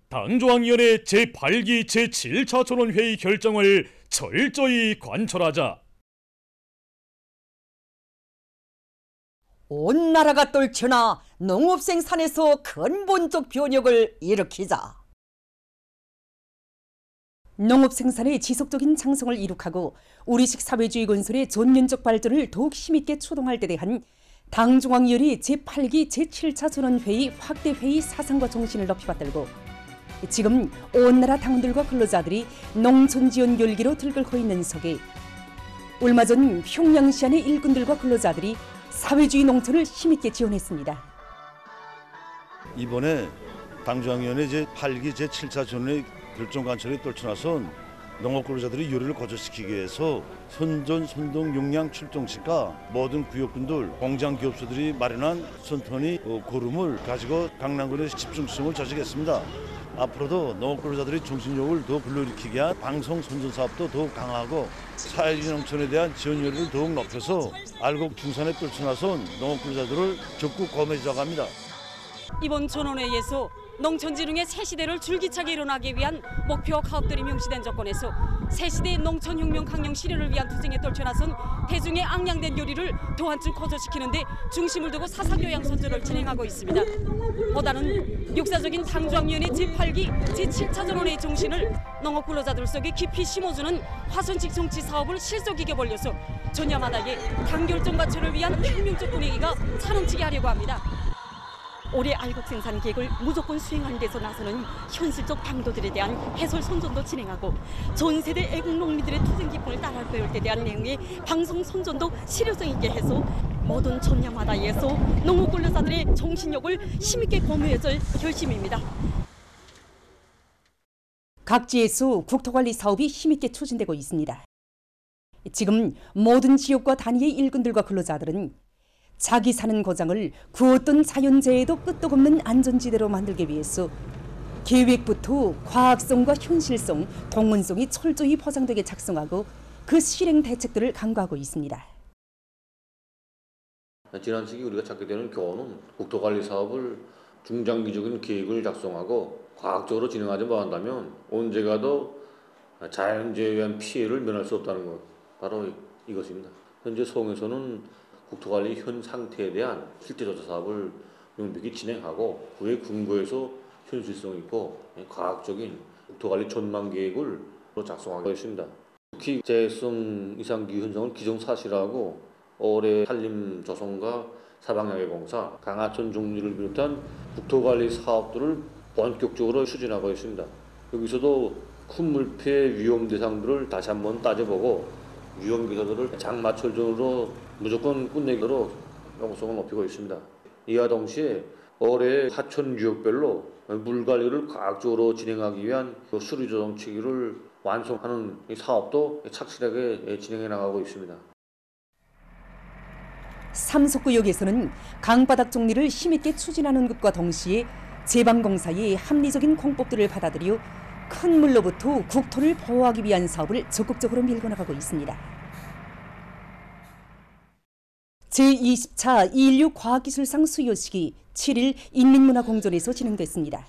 당조항위원회 제8기 제7차 전원회의 결정을 철저히 관철하자. 온 나라가 떨쳐나 농업생산에서 근본적 변혁을 일으키자. 농업생산의 지속적인 장성을 이룩하고 우리식 사회주의 건설의 전면적 발전을 더욱 힘있게 추동할 데 대한 당중앙위원회 제8기 제7차 전원회의 확대회의 사상과 정신을 높이 받들고 지금 온 나라 당원들과 근로자들이 농촌지원 열기로 들끓고 있는 속에 얼마 전 평양시안의 일꾼들과 근로자들이 사회주의 농촌을 힘있게 지원했습니다. 이번에 당중앙위원회 제8기 제7차 전원회의 결정 관철에 떨쳐나선 농업근로자들의 요리를 거저시키기 위해서 선전, 선동, 용량, 출동시가 모든 구역군들, 공장 기업소들이 마련한 선턴이 고름을 가지고 강남군의 집중성을 저지겠습니다. 앞으로도 농업근로자들의 정신력을 더 불러일으키기 위한 방송 선전 사업도 더욱 강화하고 사회주의 농촌에 대한 지원 요리를 더욱 높여서 알곡 중산에 떨쳐나선 농업근로자들을 적극 고매져갑니다. 이번 전원회의에서 농촌진흥의 새시대를 줄기차게 일어나기 위한 목표와 사업들이 명시된 조건에서 새시대 농촌혁명 강령 실현을 위한 투쟁에 떨쳐나선 대중의 앙양된 요리를 더 한층 거저시키는 데 중심을 두고 사상교양 선전을 진행하고 있습니다. 보다는 역사적인 당중앙위원회 제8기 제7차 전원회의 정신을 농업근로자들 속에 깊이 심어주는 화선식 정치 사업을 실속 있게 벌려서 전야마다의 당결정 가처를 위한 혁명적 분위기가 차넘치게 하려고 합니다. 올해 알곡 생산 계획을 무조건 수행하는 데서 나서는 현실적 방도들에 대한 해설 선전도 진행하고 전 세대 애국 농민들의 투쟁 기쁨을 따라 배울 때 대한 내용의 방송 선전도 실효성 있게 해서 모든 전야마다에서 농업근로자들의 정신력을 힘있게 공유해줄 결심입니다. 각지에서 국토관리 사업이 힘있게 추진되고 있습니다. 지금 모든 지역과 단위의 일꾼들과 근로자들은 자기 사는 고장을 그 어떤 자연재해도 끄떡 없는 안전지대로 만들기 위해서 계획부터 과학성과 현실성, 동원성이 철저히 보장되게 작성하고 그 실행 대책들을 강구하고 있습니다. 지난 시기 우리가 찾게 되는 교훈은 국토관리 사업을 중장기적인 계획을 작성하고 과학적으로 진행하지 못한다면 언제 가도 자연재해에 의한 피해를 면할 수 없다는 것, 바로 이것입니다. 현재 소원에서는 국토관리 현 상태에 대한 실태조사 사업을 명백히 진행하고 그에 근거해서 현실성 있고 과학적인 국토관리 전망 계획을 작성하고 있습니다. 특히 재해성 이상기후 현상을 기정사실화하고 올해 산림 조성과 사방야외 공사, 강하천 종류를 비롯한 국토관리 사업들을 본격적으로 추진하고 있습니다. 여기서도 큰 물피해 위험 대상들을 다시 한번 따져보고 위험 기사들을 장마철전으로 무조건 끝내기로 용성을 높이고 있습니다. 이와 동시에 올해 하천 유역별로 물 관리를 과학적으로 진행하기 위한 수리 조정 체계를 완성하는 사업도 착실하게 진행해 나가고 있습니다. 삼석구역에서는 강바닥 정리를 힘있게 추진하는 것과 동시에 제방공사의 합리적인 공법들을 받아들여 큰 물로부터 국토를 보호하기 위한 사업을 적극적으로 밀고 나가고 있습니다. 제20차 216 과학기술상 수여식이 7일 인민문화공전에서 진행됐습니다.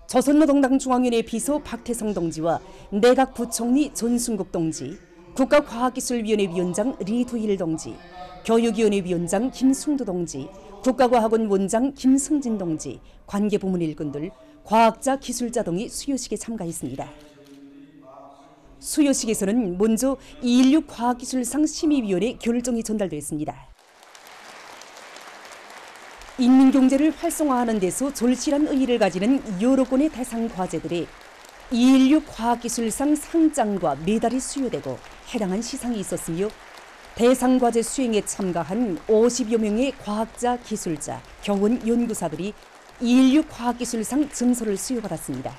조선노동당 중앙위원회 비서 박태성 동지와 내각 부총리 전순국 동지, 국가과학기술위원회 위원장 리두일 동지, 교육위원회 위원장 김승두 동지, 국가과학원 원장 김승진 동지, 관계부문 일꾼들, 과학자, 기술자 등이 수여식에 참가했습니다. 수여식에서는 먼저 216 과학기술상 심의위원회 결정이 전달됐습니다. 인민경제를 활성화하는 데서 절실한 의의를 가지는 여러 건의 대상 과제들이 216 과학기술상 상장과 메달이 수여되고 해당한 시상이 있었으며 대상 과제 수행에 참가한 50여 명의 과학자, 기술자, 교원, 연구사들이 216 과학기술상 증서를 수여받았습니다.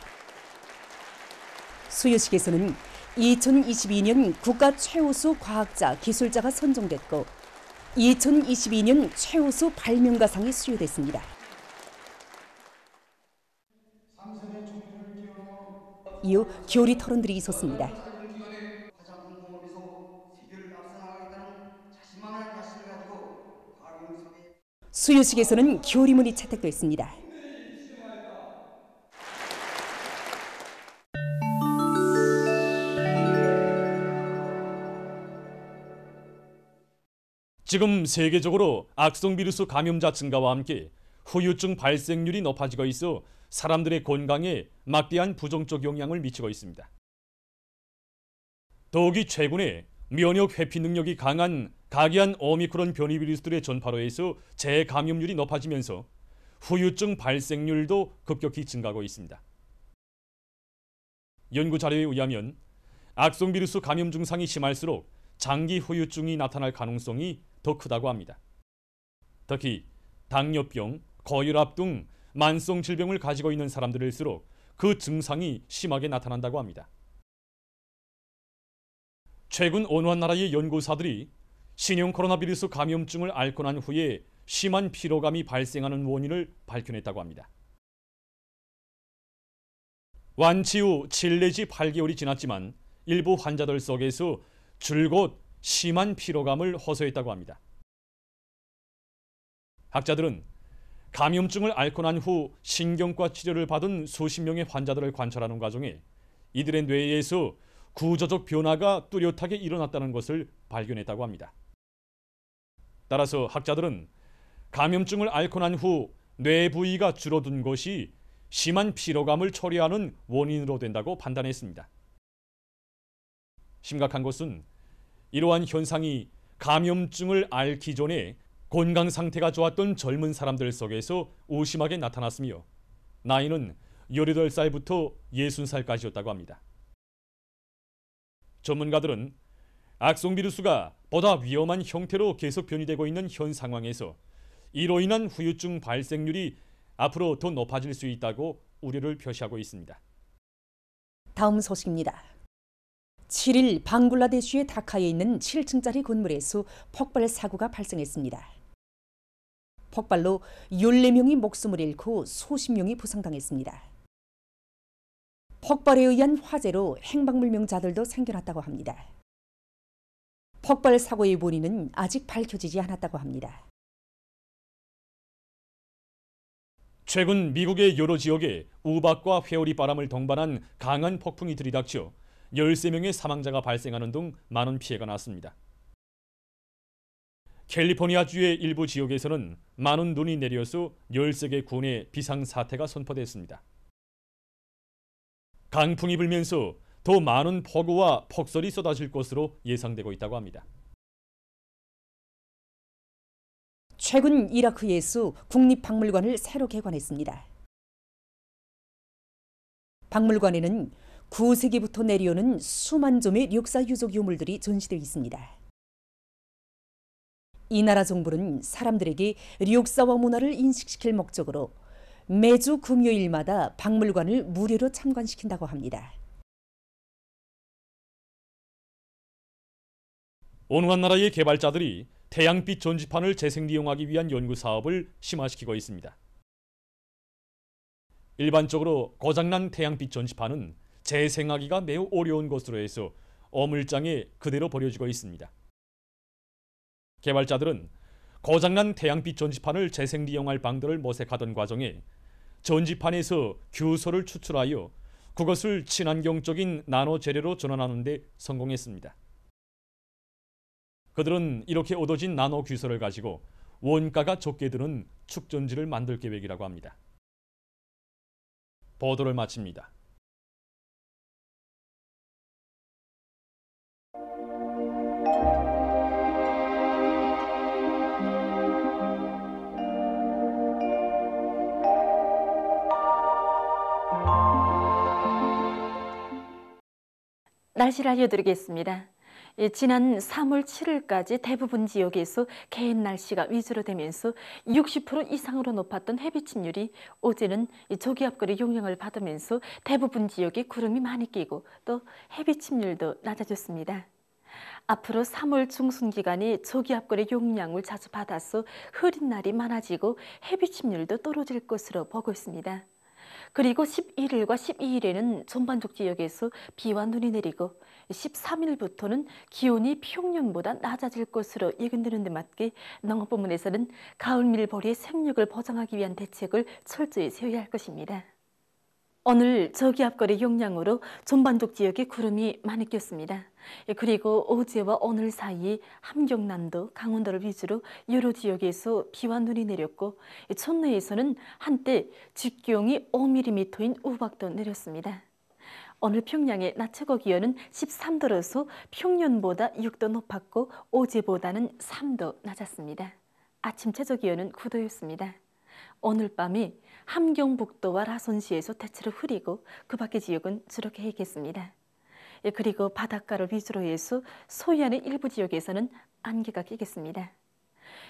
수여식에서는 2022년 국가 최우수 과학자, 기술자가 선정됐고 2022년 최우수 발명가상이 수여됐습니다. 이어 교리 토론들이 있었습니다. 수여식에서는 교리문이 채택됐습니다. 지금 세계적으로 악성 비루스 감염자 증가와 함께 후유증 발생률이 높아지고 있어 사람들의 건강에 막대한 부정적 영향을 미치고 있습니다. 더욱이 최근에 면역 회피 능력이 강한 각이한 오미크론 변이 비루스들의 전파로 해서 재감염률이 높아지면서 후유증 발생률도 급격히 증가하고 있습니다. 연구 자료에 의하면 악성 비루스 감염 증상이 심할수록 장기 후유증이 나타날 가능성이 더 크다고 합니다. 특히 당뇨병, 고혈압 등 만성 질병을 가지고 있는 사람들일수록 그 증상이 심하게 나타난다고 합니다. 최근 어느 한 나라의 연구사들이 신형 코로나 비루스 감염증을 앓고 난 후에 심한 피로감이 발생하는 원인을 밝혀냈다고 합니다. 완치 후 7 내지 8개월이 지났지만 일부 환자들 속에서 줄곧 심한 피로감을 호소했다고 합니다. 학자들은 감염증을 앓고 난 후 신경과 치료를 받은 수십 명의 환자들을 관찰하는 과정에 이들의 뇌에서 구조적 변화가 뚜렷하게 일어났다는 것을 발견했다고 합니다. 따라서 학자들은 감염증을 앓고 난 후 뇌 부위가 줄어든 것이 심한 피로감을 초래하는 원인으로 된다고 판단했습니다. 심각한 것은 이러한 현상이 감염증을 앓기 전에 건강 상태가 좋았던 젊은 사람들 속에서 오심하게 나타났으며 나이는 18살부터 60살까지였다고 합니다. 전문가들은 악성 비루스가 보다 위험한 형태로 계속 변이되고 있는 현 상황에서 이로 인한 후유증 발생률이 앞으로 더 높아질 수 있다고 우려를 표시하고 있습니다. 다음 소식입니다. 7일 방글라데시의 다카에 있는 7층짜리 건물에서 폭발 사고가 발생했습니다. 폭발로 14명이 목숨을 잃고 수십 명이 부상당했습니다. 폭발에 의한 화재로 행방불명자들도 생겨났다고 합니다. 폭발 사고의 원인은 아직 밝혀지지 않았다고 합니다. 최근 미국의 여러 지역에 우박과 회오리 바람을 동반한 강한 폭풍이 들이닥쳐 13명의 사망자가 발생하는 등 많은 피해가 났습니다. 캘리포니아주의 일부 지역에서는 많은 눈이 내려서 13개 군의 비상사태가 선포됐습니다. 강풍이 불면서 더 많은 폭우와 폭설이 쏟아질 것으로 예상되고 있다고 합니다. 최근 이라크에서 국립박물관을 새로 개관했습니다. 박물관에는 9세기부터 내려오는 수만 점의 역사 유적 유물들이 전시되어 있습니다. 이 나라 정부는 사람들에게 역사와 문화를 인식시킬 목적으로 매주 금요일마다 박물관을 무료로 참관시킨다고 합니다. 어느 한 나라의 개발자들이 태양빛 전지판을 재생利用하기 위한 연구 사업을 심화시키고 있습니다. 일반적으로 고장난 태양빛 전지판은 재생하기가 매우 어려운 것으로 해서 어물장에 그대로 버려지고 있습니다. 개발자들은 고장난 태양빛 전지판을 재생利用할 방도를 모색하던 과정에 전지판에서 규소를 추출하여 그것을 친환경적인 나노 재료로 전환하는 데 성공했습니다. 그들은 이렇게 얻어진 나노 규소를 가지고 원가가 적게 드는 축전지를 만들 계획이라고 합니다. 보도를 마칩니다. 날씨를 알려드리겠습니다. 지난 3월 7일까지 대부분 지역에서 개인 날씨가 위주로 되면서 60% 이상으로 높았던 해빛 침률이 어제는 저기압골의 영향을 받으면서 대부분 지역에 구름이 많이 끼고 또 해빛 침률도 낮아졌습니다. 앞으로 3월 중순 기간에 저기압골의 영향을 자주 받아서 흐린 날이 많아지고 해빛 침률도 떨어질 것으로 보고 있습니다. 그리고 11일과 12일에는 전반적 지역에서 비와 눈이 내리고 13일부터는 기온이 평년보다 낮아질 것으로 예견되는 데 맞게 농업부문에서는 가을밀보리의 생육을 보장하기 위한 대책을 철저히 세워야 할 것입니다. 오늘 저기압거리 용량으로 전반적 지역에 구름이 많이 꼈습니다. 그리고 어제와 오늘 사이 함경남도, 강원도를 위주로 여러 지역에서 비와 눈이 내렸고 촌내에서는 한때 직경이 5mm인 우박도 내렸습니다. 오늘 평양의 낮 최고 기온은 13도로서 평년보다 6도 높았고 어제보다는 3도 낮았습니다. 아침 최저 기온은 9도였습니다. 오늘 밤이 함경북도와 라선시에서 대체로 흐리고 그 밖의 지역은 주로 개겠습니다. 그리고 바닷가를 위주로 해서 소해안의 일부 지역에서는 안개가 끼겠습니다.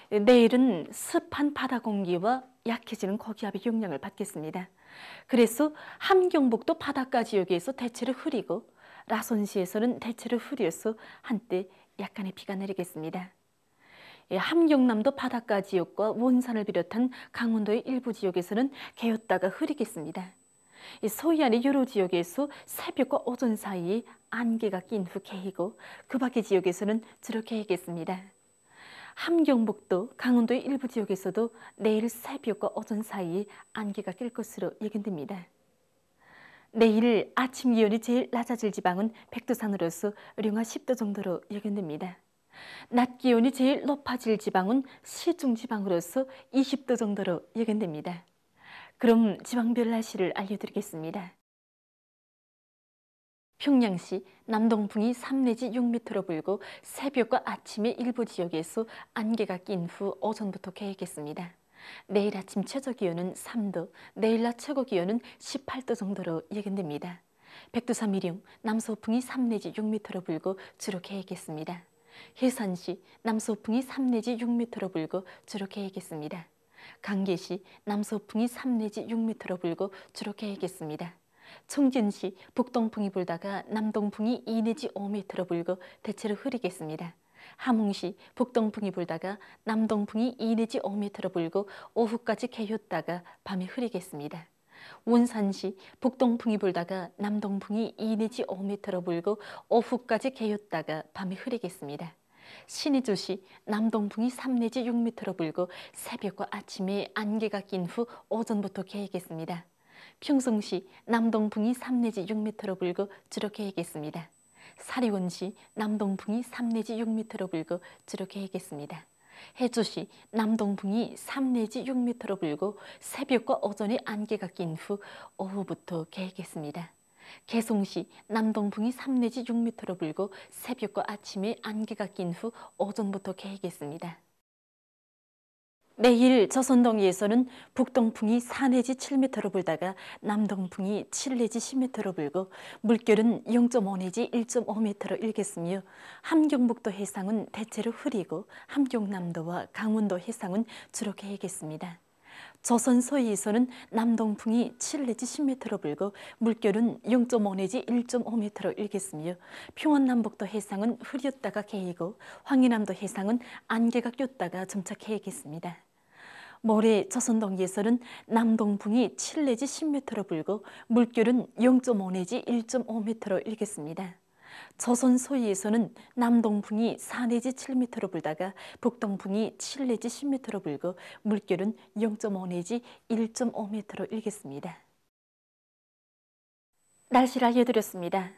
내일은 습한 바다 공기와 약해지는 고기압의 영향을 받겠습니다. 그래서 함경북도 바닷가 지역에서 대체로 흐리고 라선시에서는 대체로 흐려서 한때 약간의 비가 내리겠습니다. 함경남도 바닷가 지역과 원산을 비롯한 강원도의 일부 지역에서는 개었다가 흐리겠습니다. 소해안의 여러 지역에서 새벽과 오전 사이에 안개가 낀 후 개이고 그 밖의 지역에서는 주로 개겠습니다. 함경북도, 강원도의 일부 지역에서도 내일 새벽과 오전 사이에 안개가 낄 것으로 예견됩니다. 내일 아침 기온이 제일 낮아질 지방은 백두산으로서 영하 10도 정도로 예견됩니다. 낮 기온이 제일 높아질 지방은 시중 지방으로서 20도 정도로 예견됩니다. 그럼 지방별 날씨를 알려드리겠습니다. 평양시 남동풍이 3 내지 6m로 불고 새벽과 아침에 일부 지역에서 안개가 낀 후 오전부터 개겠습니다. 내일 아침 최저 기온은 3도, 내일 낮 최고 기온은 18도 정도로 예견됩니다. 백두산 미령 남서풍이 3 내지 6m로 불고 주로 개겠습니다. 해산시 남서풍이 3 내지 6m로 불고 주로 개겠습니다. 강계시 남서풍이 3 내지 6m로 불고 주로 개겠습니다. 청진시 북동풍이 불다가 남동풍이 2 내지 5m로 불고 대체로 흐리겠습니다. 함흥시 북동풍이 불다가 남동풍이 2 내지 5m로 불고 오후까지 개였다가 밤에 흐리겠습니다. 원산시 북동풍이 불다가 남동풍이 2 내지 5m로 불고 오후까지 개였다가 밤에 흐리겠습니다. 신의주시 남동풍이 3 내지 6m로 불고 새벽과 아침에 안개가 낀 후 오전부터 개겠습니다. 평성시 남동풍이 3 내지 6m로 불고 주로 개겠습니다. 사리원시 남동풍이 3 내지 6m로 불고 주로 개겠습니다. 해주시 남동풍이 3 내지 6m로 불고 새벽과 오전에 안개가 낀 후 오후부터 개겠습니다. 개송시 남동풍이 3 내지 6m로 불고 새벽과 아침에 안개가 낀 후 오전부터 개겠습니다. 내일 저선동리에서는 북동풍이 4 내지 7m로 불다가 남동풍이 7 내지 10m로 불고 물결은 0.5 내지 1.5m로 일겠으며 함경북도 해상은 대체로 흐리고 함경남도와 강원도 해상은 주로 개겠습니다. 조선 서해에서는 남동풍이 7 내지 10m로 불고 물결은 0.5 내지 1.5m로 일겠으며 평안남북도 해상은 흐렸다가 개이고 황해남도 해상은 안개가 꼈다가 점차 개겠습니다. 모레 조선동기에서는 남동풍이 7 내지 10m로 불고 물결은 0.5 내지 1.5m로 일겠습니다. 조선 소위에서는 남동풍이 4 내지 7m로 불다가 북동풍이 7 내지 10m로 불고 물결은 0.5 내지 1.5m로 일겠습니다. 날씨를 알려드렸습니다.